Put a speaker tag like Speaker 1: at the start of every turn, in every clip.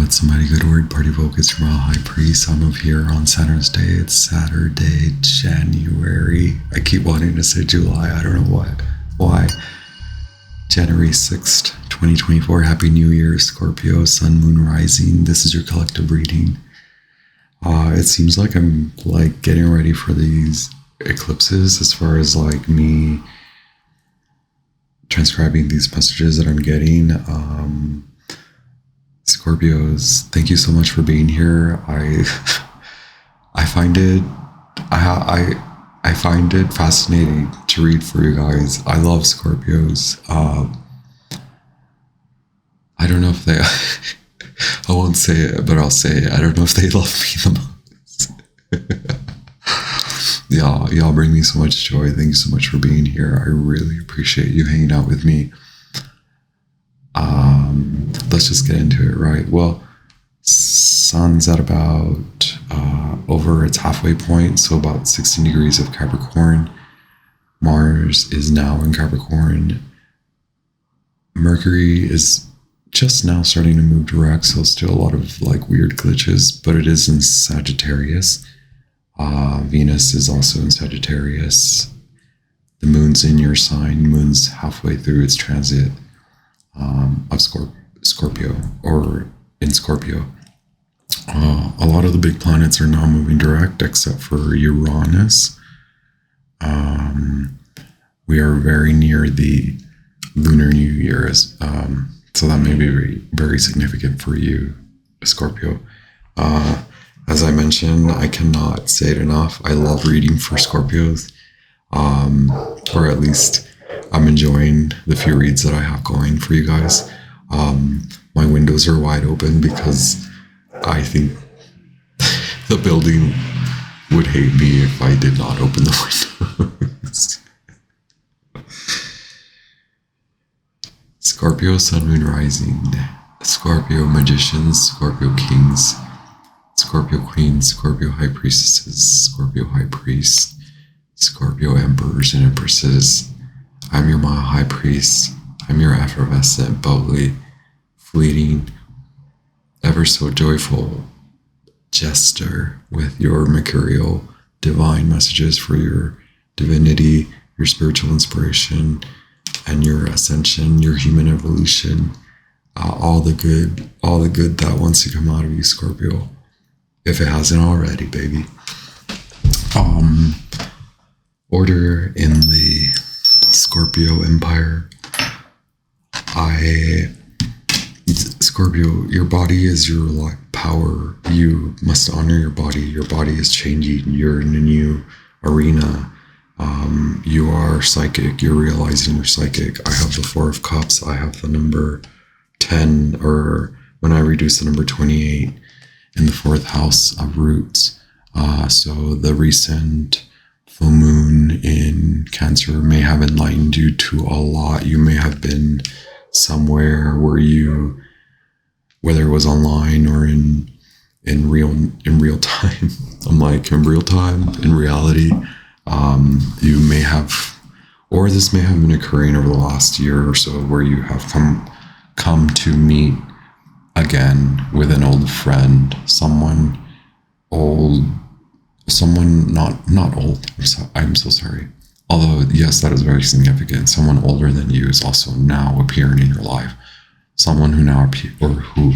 Speaker 1: What's a mighty good word? Party focus from our high priest. I'm of here on Saturn's day. It's Saturday, January. I keep wanting to say July. I don't know why. January 6th, 2024. Happy New Year, Scorpio, Sun, Moon, Rising. This is your collective reading. It seems like I'm getting ready for these eclipses as far as me transcribing these messages that I'm getting. Scorpios, thank you so much for being here. I find it I find it fascinating to read for you guys. I love Scorpios. I don't know if they I won't say it, but I'll say it. I don't know if they love me the most. Y'all bring me so much joy. Thank you so much for being here. I really appreciate you hanging out with me. Let's just get into it, right? Well, Sun's at about over its halfway point, so about 16 degrees of Capricorn. Mars is now in Capricorn. Mercury is just now starting to move direct, so still a lot of weird glitches, but it is in Sagittarius. Venus is also in Sagittarius. The moon's in your sign. Moon's halfway through its transit of Scorpio, or in Scorpio. A lot of the big planets are now moving direct, except for Uranus. We are very near the Lunar New Year, so that may be very, very significant for you, Scorpio. As I mentioned, I cannot say it enough. I love reading for Scorpios, or at least I'm enjoying the few reads that I have going for you guys. My windows are wide open because I think the building would hate me if I did not open the windows. Scorpio, Sun, Moon, Rising. Scorpio Magicians, Scorpio Kings, Scorpio Queens, Scorpio High Priestesses, Scorpio High Priest, Scorpio Emperors and Empresses. I'm your Maya High Priest. I'm your effervescent, bubbly, fleeting, ever so joyful jester with your mercurial divine messages for your divinity, your spiritual inspiration, and your ascension, your human evolution, all the good that wants to come out of you, Scorpio, if it hasn't already, baby. Order in the Scorpio Empire. Scorpio, your body is your power. You must honor your body. Your body is changing. You're in a new arena. You are psychic. You're realizing you're psychic. I have the 4 of Cups. I have the number 10, or when I reduce the number 28 in the 4th house of roots. So the recent full moon in Cancer may have enlightened you to a lot. You may have been somewhere where whether it was online or in real time. I'm in real time, in reality. You may have, or this may have been occurring over the last year or so, where you have come to meet again with an old friend, someone old, someone not old. I'm so sorry. Although, yes, that is very significant. Someone older than you is also now appearing in your life. Someone who now who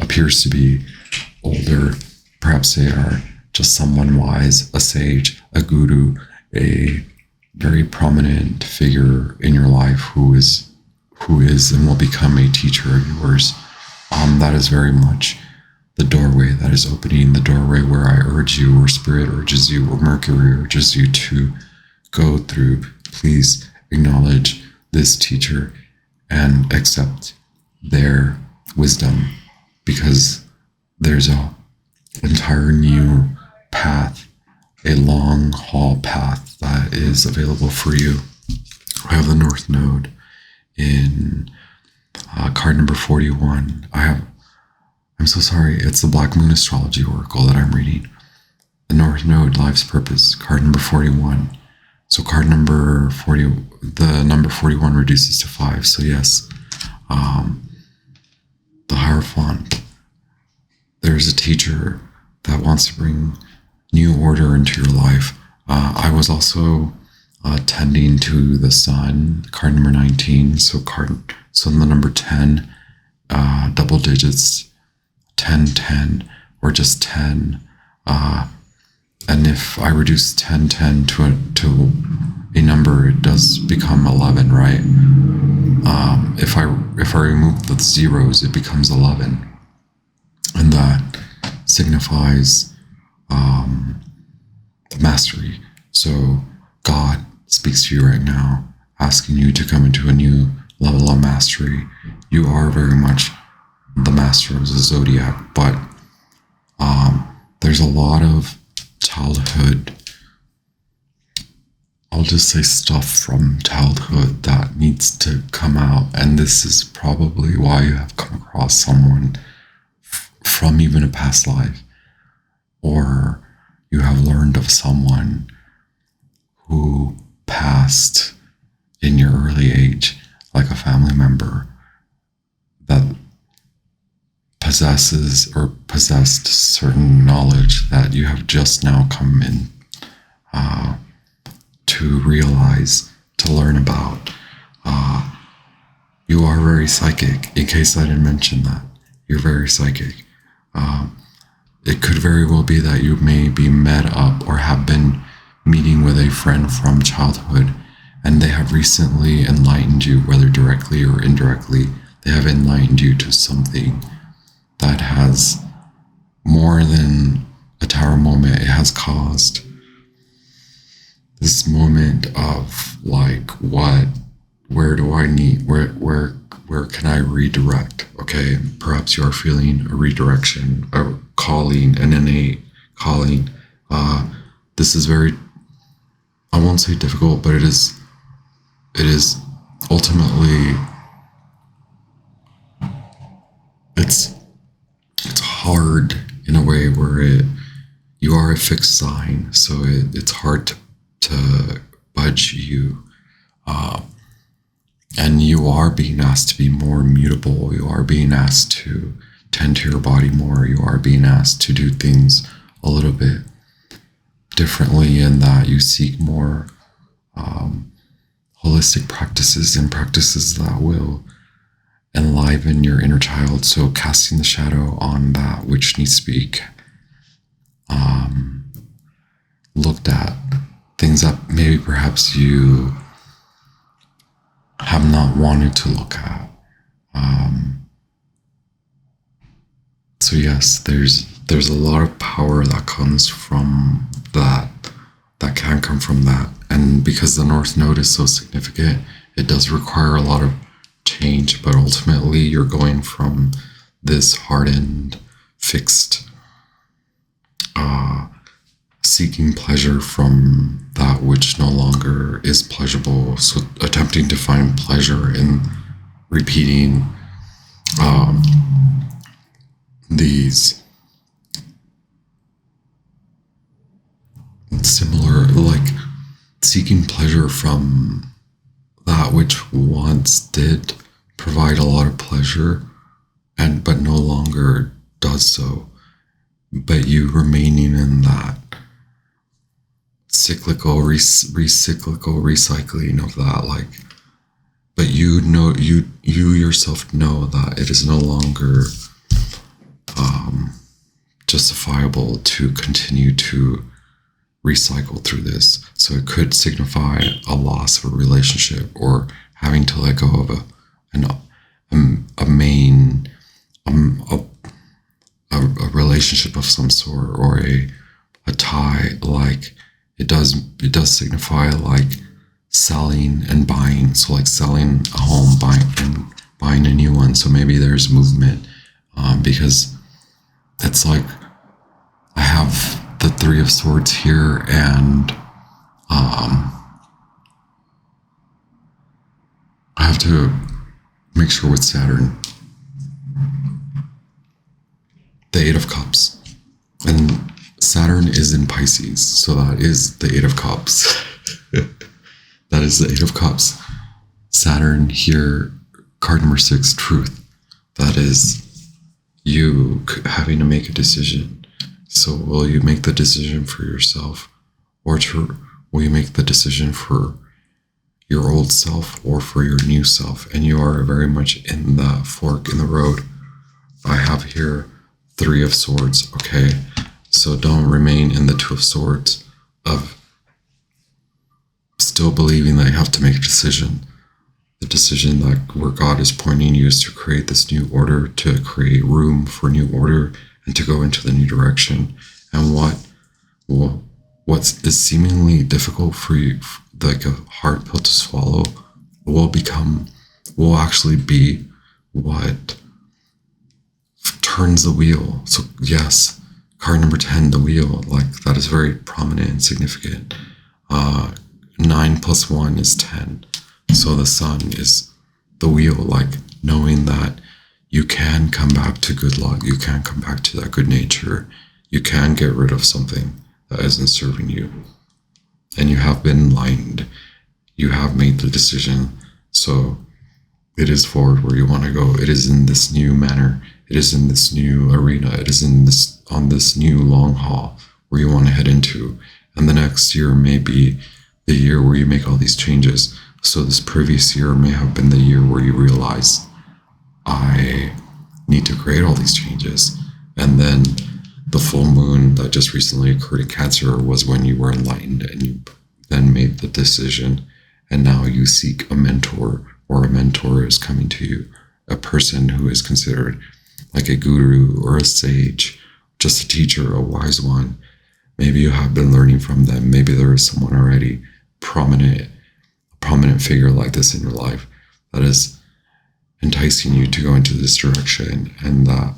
Speaker 1: appears to be older. Perhaps they are just someone wise, a sage, a guru, a very prominent figure in your life who is and will become a teacher of yours. That is very much the doorway that is opening, the doorway where I urge you, or Spirit urges you, or Mercury urges you to go through. Please acknowledge this teacher and accept their wisdom, because there's an entire new path, a long haul path that is available for you. I have the North Node in card number 41. I'm so sorry, it's the Black Moon Astrology Oracle that I'm reading. The North Node, Life's Purpose, card number 41. So card number 40, the number 41 reduces to 5. So yes, the Hierophant, there's a teacher that wants to bring new order into your life. I was also tending to the sun, card number 19. So the number 10, double digits, 10, 10, or just 10. And if I reduce 10, 10 to a number, it does become 11, right? If I remove the zeros, it becomes 11. And that signifies the mastery. So God speaks to you right now, asking you to come into a new level of mastery. You are very much the master of the zodiac, but there's a lot of childhood, I'll just say stuff from childhood that needs to come out. And this is probably why you have come across someone from even a past life, or you have learned of someone who passed in your early age, like a family member that possessed certain knowledge that you have just now come in to realize, to learn about. You are very psychic, in case I didn't mention that. You're very psychic. It could very well be that you may be met up or have been meeting with a friend from childhood, and they have recently enlightened you, whether directly or indirectly. They have enlightened you to something that has more than a tower moment. It has caused this moment of like, where do I need, where can I redirect? Okay, perhaps you are feeling a redirection, a calling, an innate calling. This is very, I won't say difficult, but it is ultimately, it's hard in a way where you are a fixed sign, so it's hard to budge you. And you are being asked to be more mutable. You are being asked to tend to your body more. You are being asked to do things a little bit differently, in that you seek more holistic practices and practices that will enliven your inner child. So casting the shadow on that which needs to be looked at, things that maybe perhaps you have not wanted to look at. So yes, there's a lot of power that comes from that can come from that. And because the North Node is so significant, it does require a lot of change, but ultimately you're going from this hardened, fixed, seeking pleasure from that which no longer is pleasurable. So attempting to find pleasure in repeating these similar, like seeking pleasure from that which once did provide a lot of pleasure, but no longer does so, but you remaining in that cyclical, recycling of that, like, but you know, you yourself know that it is no longer justifiable to continue to recycle through this. So it could signify a loss of a relationship, or having to let go of a relationship of some sort, or a tie. Like it does signify like selling and buying. So like selling a home, buying a new one. So maybe there's movement, because it's like I have the Three of Swords here, and I have to make sure with Saturn, the Eight of Cups, and Saturn is in Pisces, so that is the Eight of Cups. That is the Eight of Cups. Saturn here, card number 6, Truth. That is you having to make a decision. So will you make the decision for yourself, or will you make the decision for your old self or for your new self? And you are very much in the fork in the road. I have here 3 of Swords, okay? So don't remain in the 2 of Swords of still believing that you have to make a decision. The decision that where God is pointing you is to create this new order, to create room for new order, and to go into the new direction. And what is seemingly difficult for you, like a hard pill to swallow, will actually be what turns the wheel. So yes, card number 10, the wheel, like that is very prominent and significant. 9 plus 1 is 10. So the sun is the wheel, like knowing that you can come back to good luck, you can come back to that good nature, you can get rid of something that isn't serving you. And you have been enlightened, you have made the decision. So it is forward where you want to go. It is in this new manner, it is in this new arena, it is on this new long haul where you want to head into. And the next year may be the year where you make all these changes. So this previous year may have been the year where you realize, I need to create all these changes. And then the full moon that just recently occurred in Cancer was when you were enlightened and you then made the decision. And now you seek a mentor, or a mentor is coming to you, a person who is considered like a guru or a sage, just a teacher, a wise one. Maybe you have been learning from them. Maybe there is someone already prominent figure like this in your life that is enticing you to go into this direction, and that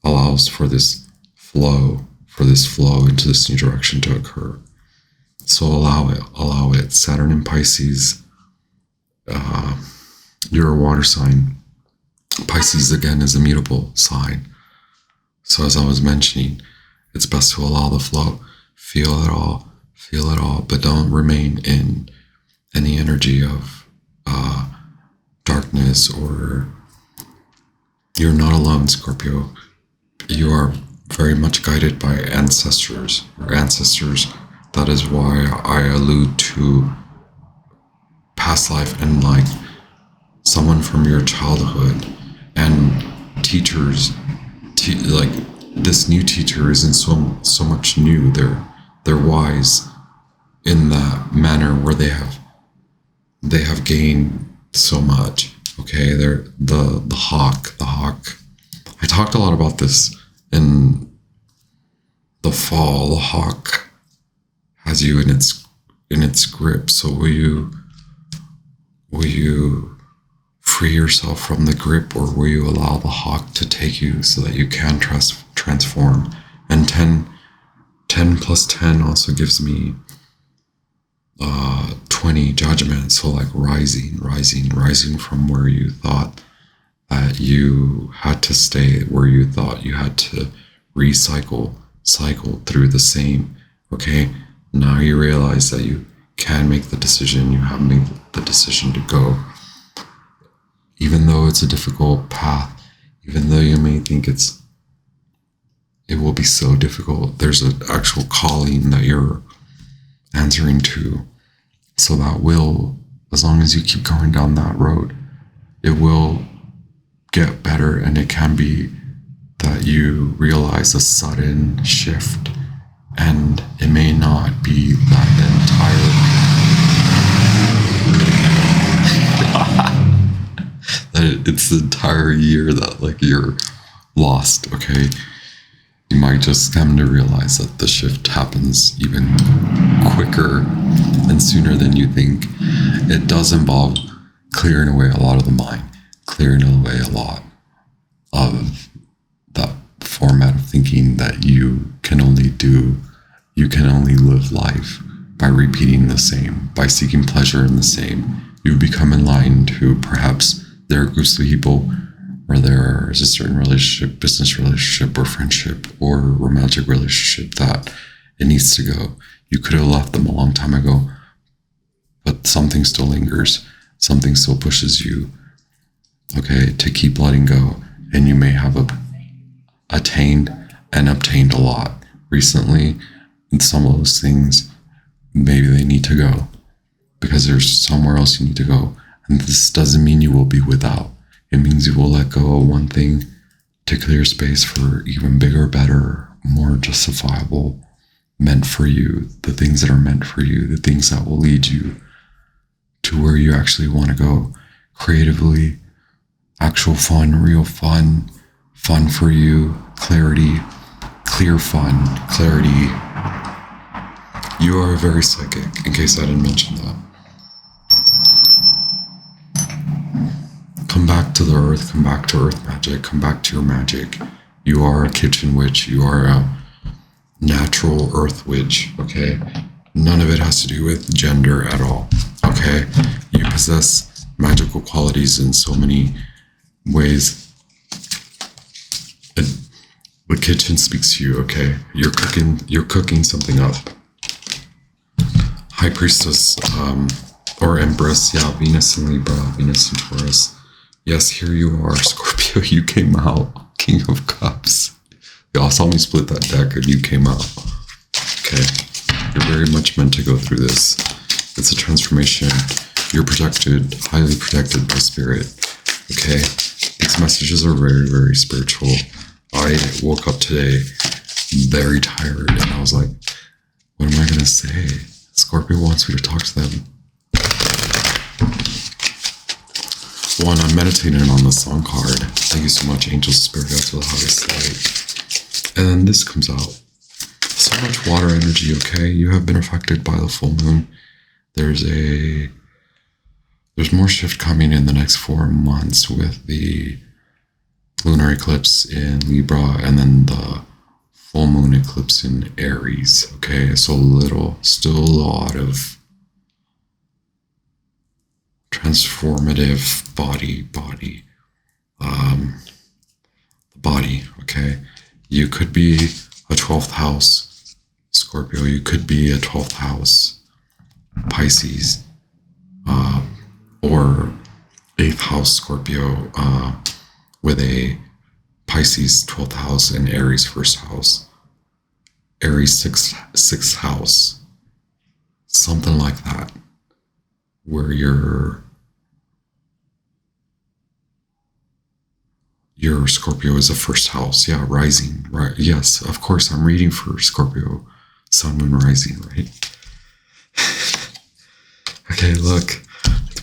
Speaker 1: allows for this flow into this new direction to occur. So allow it. Saturn in Pisces, you're a water sign. Pisces again is a mutable sign. So as I was mentioning, it's best to allow the flow. Feel it all, but don't remain in any energy of darkness. Or you're not alone, Scorpio. You are very much guided by ancestors. That is why I allude to past life and like someone from your childhood and teachers. Like this new teacher isn't so much new. They're wise in that manner where they have gained so much. Okay, they're the hawk. I talked a lot about this in the fall. The hawk has you in its grip. So will you free yourself from the grip, or will you allow the hawk to take you so that you can transform? And 10 plus 10 also gives me 20 judgment. So like rising from where you thought that you had to stay, where you thought you had to cycle through the same. Okay, now you realize that you can make the decision. You have made the decision to go, even though it's a difficult path, even though you may think it will be so difficult. There's an actual calling that you're answering to. So that will, as long as you keep going down that road, it will get better. And it can be that you realize a sudden shift, and it may not be that it's the entire year that like you're lost. Okay, you might just come to realize that the shift happens even quicker and sooner than you think. It does involve clearing away a lot of the mind, clearing away a lot of that format of thinking that you can only live life by repeating the same, by seeking pleasure in the same. You've become enlightened to perhaps there are groups of people, or there is a certain relationship, business relationship or friendship or romantic relationship that it needs to go. You could have left them a long time ago, but something still lingers. Something still pushes you, okay, to keep letting go. And you may have attained and obtained a lot recently. And some of those things, maybe they need to go because there's somewhere else you need to go. And this doesn't mean you will be without. It means you will let go of one thing to clear space for even bigger, better, more justifiable, meant for you, the things that are meant for you, the things that will lead you to where you actually want to go creatively, actual fun, real fun, fun for you, clarity, clear fun, clarity. You are very psychic, in case I didn't mention that. Come back to the earth, come back to earth magic, come back to your magic. You are a kitchen witch, you are a natural earth witch, okay? None of it has to do with gender at all, okay? You possess magical qualities in so many ways. The kitchen speaks to you, okay? You're cooking something up. High Priestess, or Empress, yeah, Venus in Libra, Venus in Taurus. Yes, here you are, Scorpio, you came out, King of Cups. Y'all saw me split that deck and you came out. Okay, you're very much meant to go through this. It's a transformation. You're protected, highly protected by spirit. Okay, these messages are very, very spiritual. I woke up today very tired and I was like, what am I going to say? Scorpio wants me to talk to them. One, I'm meditating on the song card. Thank you so much, Angels, Spirit Guides to the highest light. And then this comes out. So much water energy, okay? You have been affected by the full moon. There's more shift coming in the next 4 months with the lunar eclipse in Libra and then the full moon eclipse in Aries, okay? So still a lot of transformative body, the body, okay? You could be a 12th house Scorpio, you could be a 12th house Pisces, or 8th house Scorpio, with a Pisces 12th house and Aries 1st house, Aries 6th house, something like that, where your Scorpio is a 1st house. Yeah, rising, right? Yes, of course, I'm reading for Scorpio, Sun, Moon, Rising, right? Okay, look,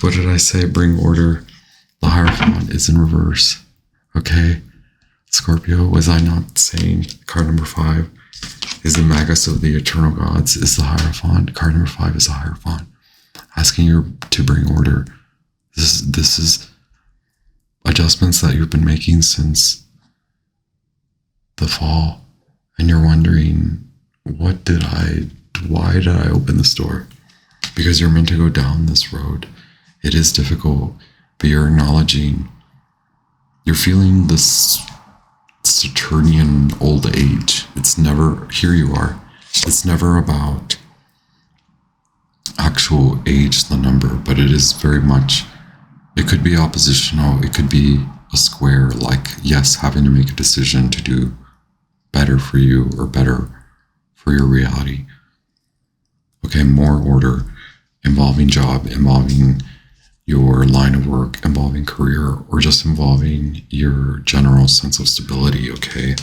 Speaker 1: what did I say? Bring order. The Hierophant is in reverse. Okay, Scorpio, was I not saying card number 5 is the Magus of the Eternal Gods, is the Hierophant. Card number 5 is the Hierophant, asking you to bring order. This is adjustments that you've been making since the fall, and you're wondering, why did I open this door? Because you're meant to go down this road. It is difficult, but you're acknowledging, you're feeling this Saturnian old age. It's never, here you are. It's never about actual age, the number, but it is very much, it could be oppositional. It could be a square, like, yes, having to make a decision to do better for you or better for your reality. Okay, more order, involving job, involving your line of work, involving career, or just involving your general sense of stability, okay?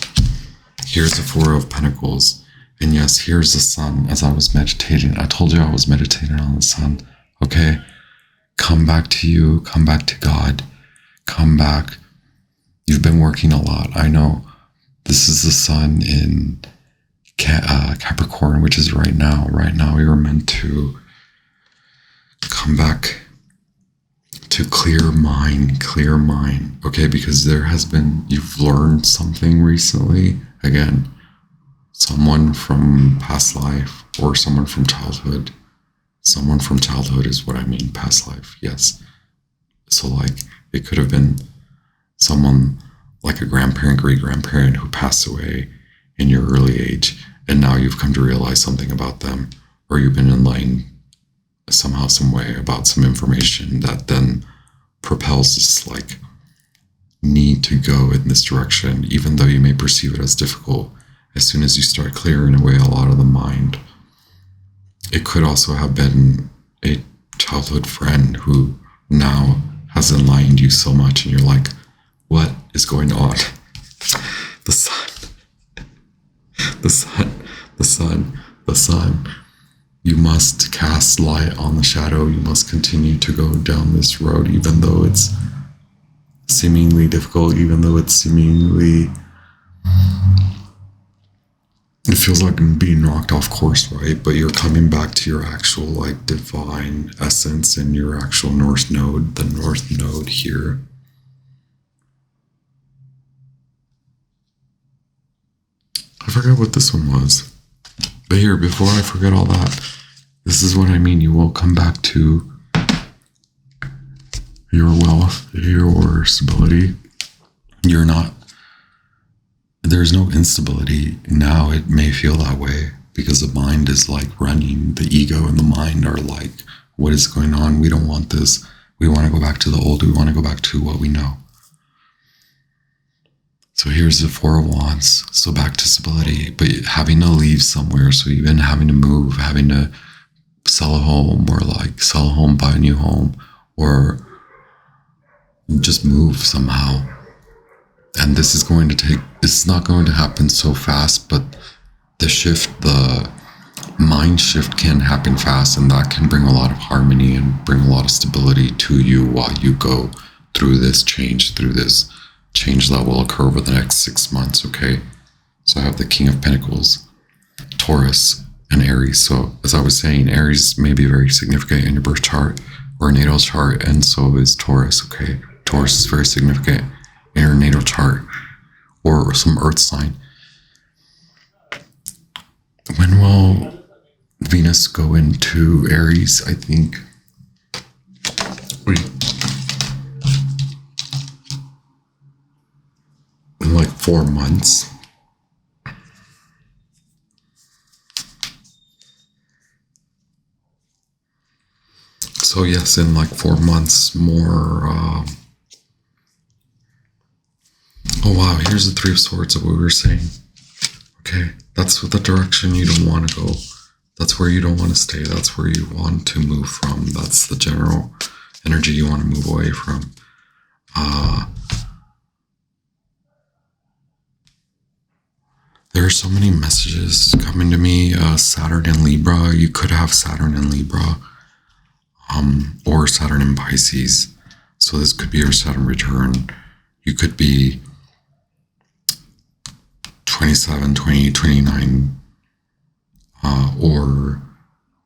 Speaker 1: Here's the 4 of Pentacles. And yes, here's the Sun. As I was meditating, I told you I was meditating on the Sun, okay? Come back to you, come back to God, come back. You've been working a lot. I know this is the Sun in Capricorn, which is right now. Right now, you're meant to come back to clear mind, okay? Because you've learned something recently. Again, someone from past life or someone from childhood. Someone from childhood is what I mean, past life, yes. So like, it could have been someone like a grandparent, great-grandparent who passed away in your early age, and now you've come to realize something about them, or you've been enlightened somehow, some way about some information that then propels this like need to go in this direction, even though you may perceive it as difficult. As soon as you start clearing away a lot of the mind, it could also have been a childhood friend who now has enlightened you so much, and you're like, what is going on? The sun, the sun, the sun, the sun. You must cast light on the shadow. You must continue to go down this road, even though it's seemingly difficult, even though it's seemingly, it feels like being knocked off course, right? But you're coming back to your actual like divine essence and your actual north node, the north node here. I forgot what this one was. But here, before I forget all that, this is what I mean. You will come back to your wealth, your stability. You're not, there's no instability. Now it may feel that way because the mind is like running. The ego and the mind are like, what is going on? We don't want this. We want to go back to the old. We want to go back to what we know. So here's the Four of Wands. So back to stability, but having to leave somewhere. So even having to move, having to sell a home, or like sell a home, buy a new home, or just move somehow. And this is going to take, it's not going to happen so fast, but the shift, the mind shift can happen fast, and that can bring a lot of harmony and bring a lot of stability to you while you go through this change that will occur over the next 6 months, okay? So I have the King of Pentacles, Taurus, and Aries. So as I was saying, Aries may be very significant in your birth chart or natal chart, and so is Taurus, okay? Taurus is very significant in your natal chart or some earth sign. When will Venus go into Aries? I think in like 4 months. So yes, in like 4 months more. Oh wow, here's the Three of Swords of what we were saying. Okay, that's the direction you don't want to go. That's where you don't want to stay. That's where you want to move from. That's the general energy you want to move away from. There are so many messages coming to me. Saturn in Libra. You could have Saturn in Libra, or Saturn in Pisces. So this could be your Saturn return. You could be 27, 28, 29, or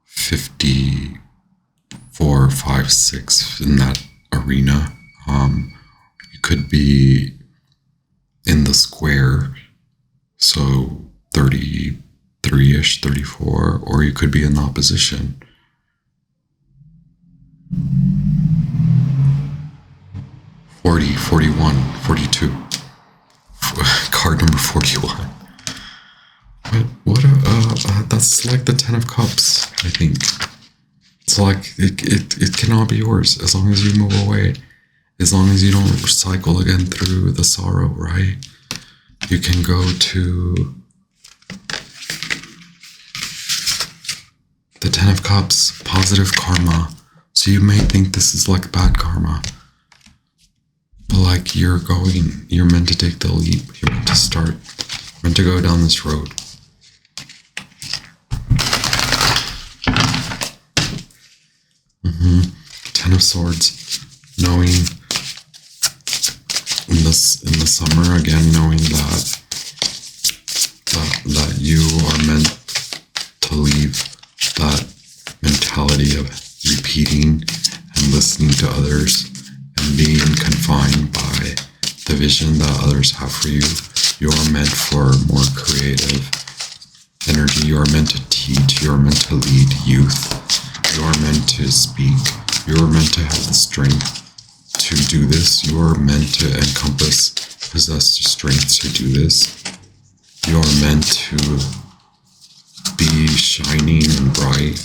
Speaker 1: 54, 5, 6 in that arena. You could be in the square, so 33-ish, 34, or you could be in the opposition. Forty, 41, 42. Card number 41. That's like the 10 of Cups, I think. It's like, it cannot be yours as long as you move away. As long as you don't cycle again through the sorrow, right? You can go to the 10 of Cups, positive karma. So you may think this is like bad karma, but like you're meant to take the leap. You're meant to start, meant to go down this road. Ten of Swords, knowing in the summer again, knowing that you are meant to leave that mentality of repeating and listening to others and being confined by the vision that others have for you. You are meant for more creative energy. You are meant to teach. You are meant to lead youth. You are meant to speak. You are meant to have the strength to do this. You are meant to possess the strength to do this. You are meant to be shining and bright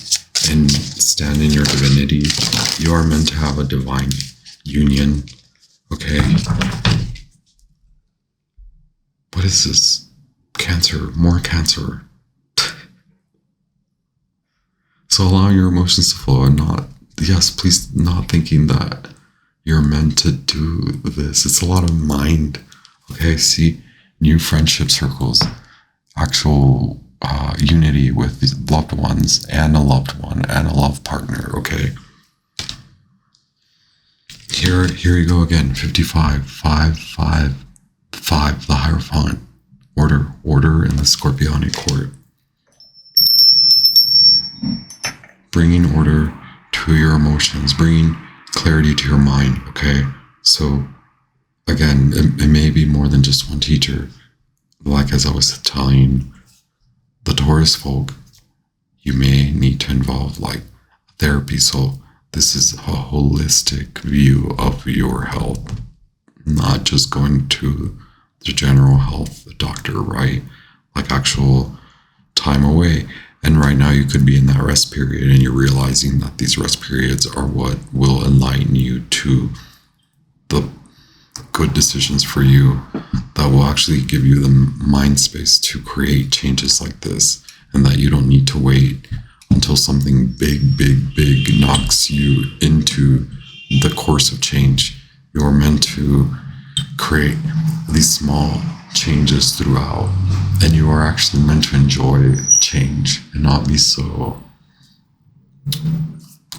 Speaker 1: and stand in your divinity. You are meant to have a divine union, okay? What is this? Cancer, more Cancer. So allow your emotions to flow and not, yes, please, not thinking that you're meant to do this. It's a lot of mind. Okay, see, new friendship circles, actual unity with loved ones and a loved one and a love partner. Okay. Here you go again. 55, 5, 5, 5, the Hierophant. Order in the Scorpionic court. Bringing order to your emotions, bringing clarity to your mind. Okay. So again, it may be more than just one teacher. Like as I was telling the Taurus folk, you may need to involve like therapy. So this is a holistic view of your health, not just going to the general health doctor, right? Like actual time away. And right now you could be in that rest period and you're realizing that these rest periods are what will enlighten you to the good decisions for you that will actually give you the mind space to create changes like this, and that you don't need to wait until something big knocks you into the course of change. You're meant to create these small changes throughout, and you are actually meant to enjoy change and not be so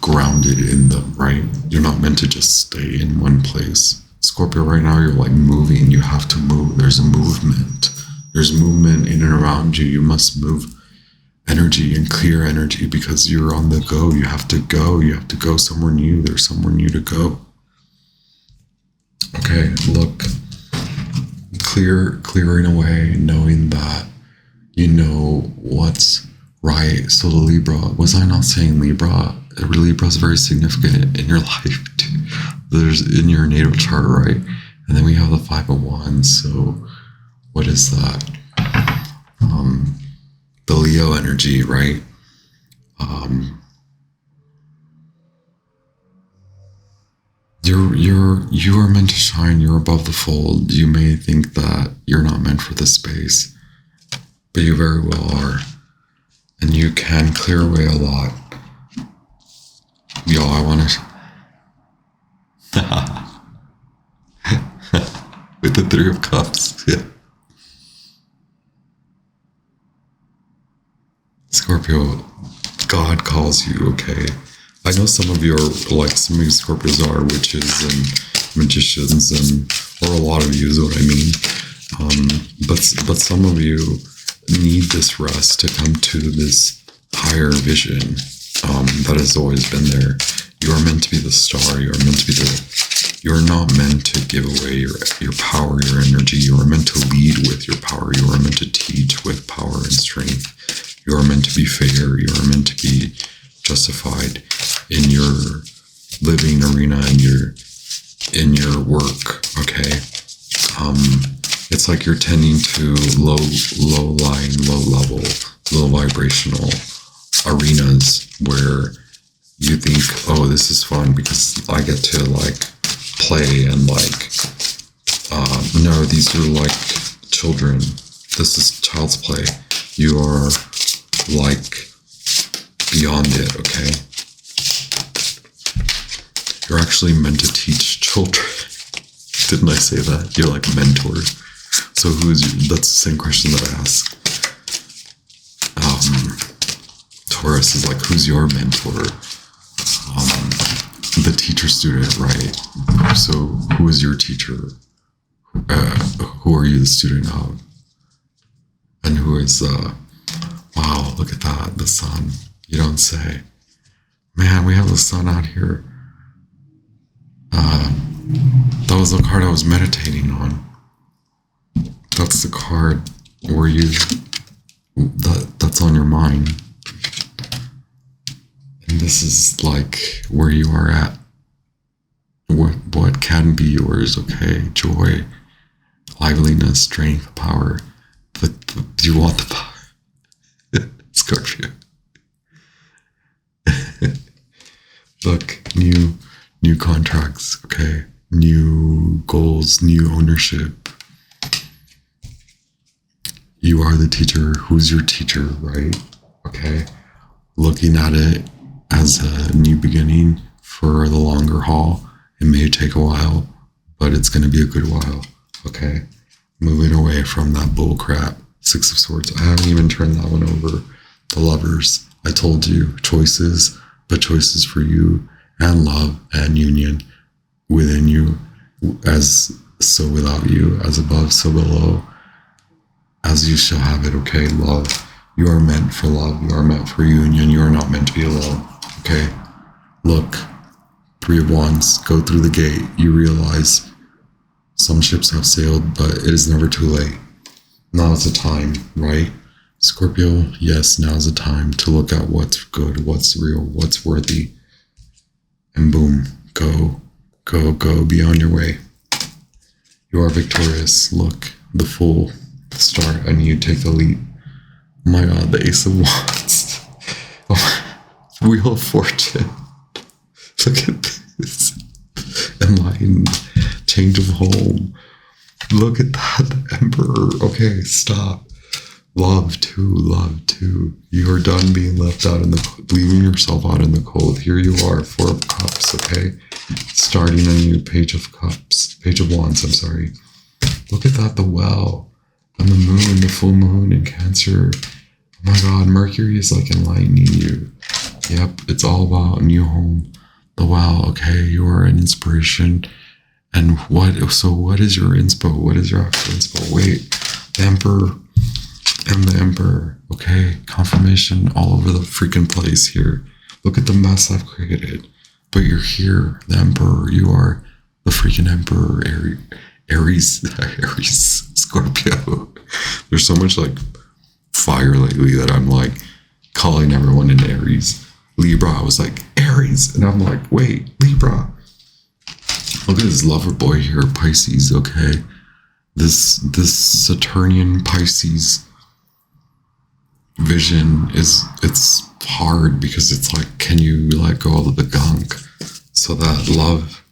Speaker 1: grounded in them, right? You're not meant to just stay in one place. Scorpio, right now you're like moving. You have to move. There's a movement. There's movement in and around you. You must move energy and clear energy because you're on the go. You have to go. You have to go somewhere new. There's somewhere new to go. Okay, look. Clearing away, knowing that you know what's right. So the Libra, was I not saying Libra? Libra is very significant in your life too. There's in your natal chart, right? And then we have the 5 of Wands. So what is that? The Leo energy, right? You are meant to shine. You're above the fold. You may think that you're not meant for this space, but you very well are, and you can clear away a lot. Yo, I want to with the 3 of Cups. Yeah. Scorpio, God calls you, okay? I know some of you are like, some of you Scorpios are witches and magicians, and or a lot of you is what I mean. But some of you need this rest to come to this higher vision that has always been there. You are meant to be the star. You are meant to be you're not meant to give away your power, your energy. You are meant to lead with your power. You are meant to teach with power and strength. You are meant to be fair. You are meant to be justified in your living arena and in your work. Okay. It's like you're tending to low lying, low level, low vibrational arenas where you think, oh, this is fun because I get to like play and like, no, these are like children. This is child's play. You are like beyond it, okay? You're actually meant to teach children. Didn't I say that? You're like a mentor. So that's the same question that I ask. Taurus is like, who's your mentor? The teacher student, right? So who is your teacher? Who are you the student of? And who is, wow, look at that, the sun. You don't say. Man, we have the sun out here. That was the card I was meditating on. That's the card where that's on your mind. And this is like where you are at. What can be yours, okay? Joy, liveliness, strength, power. Do you want the power? Scorpio. Look, new contracts, okay? New goals, new ownership. You are the teacher. Who's your teacher, right? Okay. Looking at it as a new beginning for the longer haul. It may take a while, but it's going to be a good while. Okay. Moving away from that bull crap. Six of Swords. I haven't even turned that one over. The Lovers. I told you, choices, but choices for you and love and union within you, as so without you, as above, so below, as you shall have it. Okay, love. You are meant for love. You are meant for union. You are not meant to be alone. Okay, look. 3 of Wands. Go through the gate. You realize some ships have sailed, but it is never too late. Now is the time, right? Scorpio, yes, now's the time to look at what's good, what's real, what's worthy. And boom, go, go, go, be on your way. You are victorious. Look, the Fool, the Star, I need you to take the lead. Oh my God, the Ace of Wands. Oh, Wheel of Fortune. Look at this. Enlightened. Change of home. Look at that, the Emperor. Okay, stop. Love too. You are done being left out in the, leaving yourself out in the cold. Here you are, 4 of Cups, okay? Starting a new Page of Cups, Page of Wands, I'm sorry. Look at that, the Well, and the Moon, the full moon in Cancer. Oh my God, Mercury is like enlightening you. Yep, it's all about new home. The Well, okay, you are an inspiration. And what is your inspo? What is your actual inspo? Wait, the Emperor. And the Emperor, okay? Confirmation all over the freaking place here. Look at the mess I've created. But you're here, the Emperor. You are the freaking Emperor, Aries, Scorpio. There's so much like fire lately that I'm like calling everyone in Aries. Libra, I was like, Aries. And I'm like, wait, Libra. Look at this lover boy here, Pisces, okay? This Saturnian Pisces vision it's hard because it's like, can you let go of the gunk so that love,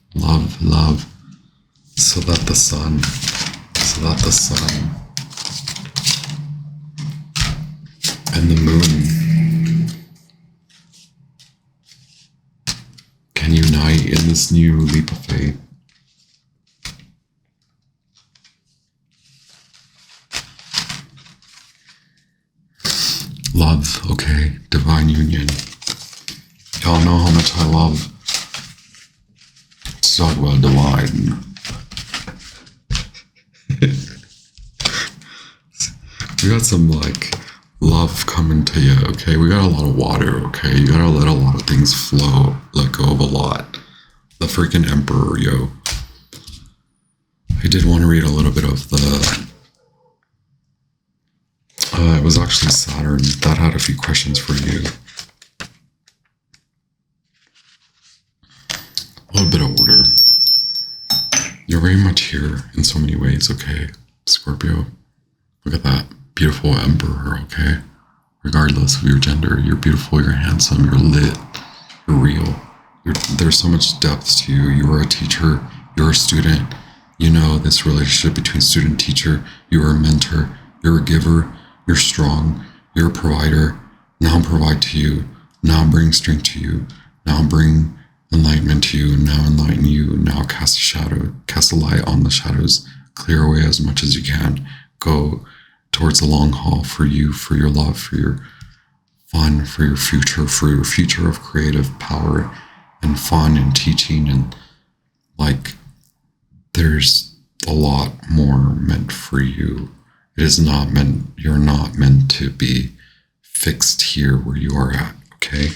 Speaker 1: so that the sun and the moon can unite in this new leap of faith. Love, okay, divine union. Y'all know how much I love to talk about divine. We got some like love coming to you, okay? We got a lot of water, okay? You gotta let a lot of things flow, let go of a lot. The freaking Emperor, yo. I did want to read a little bit of the it was actually Saturn that had a few questions for you. A little bit of order. You're very much here in so many ways, okay, Scorpio? Look at that beautiful Emperor, okay? Regardless of your gender, you're beautiful, you're handsome, you're lit, you're real. There's so much depth to you. You are a teacher, you're a student. You know this relationship between student-teacher. You are a mentor, you're a giver. You're strong, you're a provider. Now provide to you, now bring strength to you, now bring enlightenment to you, now enlighten you, now cast a light on the shadows, clear away as much as you can. Go towards the long haul for you, for your love, for your fun, for your future of creative power and fun and teaching. And like, there's a lot more meant for you. It is not meant, you're not meant to be fixed here where you are at, okay?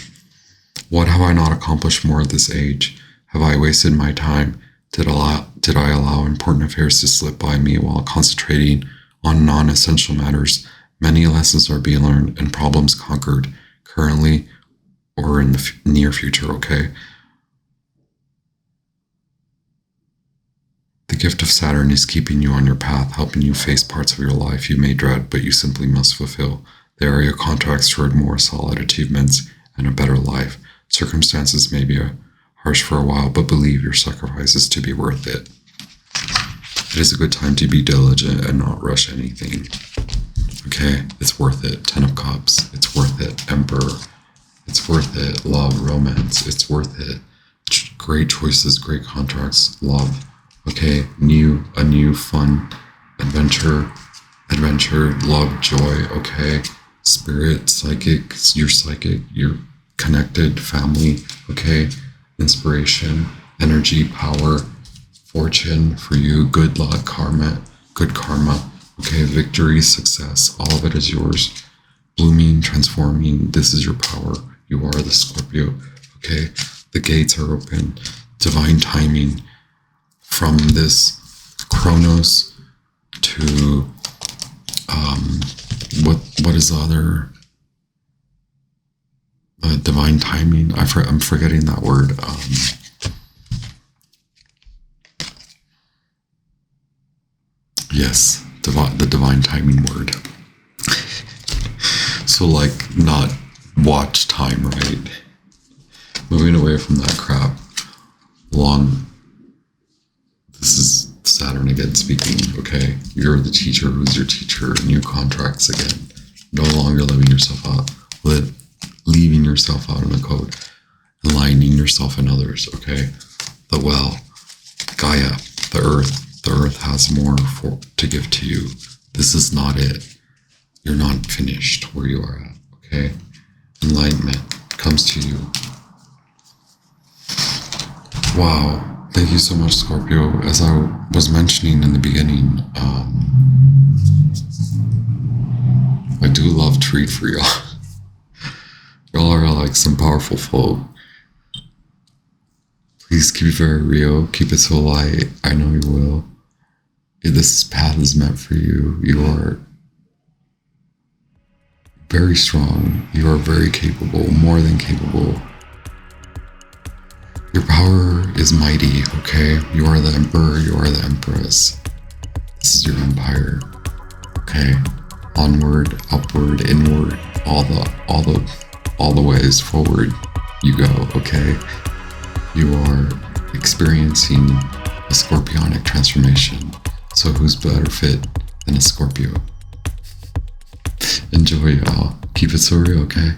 Speaker 1: What have I not accomplished more at this age? Have I wasted my time? Did I allow important affairs to slip by me while concentrating on non-essential matters? Many lessons are being learned and problems conquered currently or in the near future, okay? The gift of Saturn is keeping you on your path, helping you face parts of your life you may dread, but you simply must fulfill. They are your contracts toward more solid achievements and a better life. Circumstances may be harsh for a while, but believe your sacrifices to be worth it. It is a good time to be diligent and not rush anything. Okay, it's worth it. 10 of Cups, it's worth it. Emperor, it's worth it. Love, romance, it's worth it. Great choices, great contracts, love. Okay, a new fun adventure, love, joy. Okay, spirit, psychic, you're connected, family. Okay, inspiration, energy, power, fortune for you, good luck, good karma. Okay, victory, success, all of it is yours. Blooming, transforming, this is your power. You are the Scorpio. Okay, the gates are open. Divine timing from this Chronos to what is the other divine timing? I'm forgetting that word. Yes, the divine timing word. So like not watch time, right? Moving away from that crap. This is Saturn again speaking, okay? You're the teacher. Who's your teacher? New contracts again. No longer leaving yourself out in a code. Aligning yourself and others, okay? The well, Gaia, the earth has more to give to you. This is not it. You're not finished where you are at, okay? Enlightenment comes to you. Wow. Thank you so much, Scorpio. As I was mentioning in the beginning, I do love to read for y'all. Y'all are like some powerful folk. Please keep it very real. Keep it so light. I know you will. This path is meant for you. You are very strong. You are very capable, more than capable. Your power is mighty, okay? You are the emperor, you are the empress. This is your empire, okay? Onward, upward, inward, all the ways forward you go, okay? You are experiencing a scorpionic transformation. So who's better fit than a Scorpio? Enjoy, y'all. Keep it so real, okay?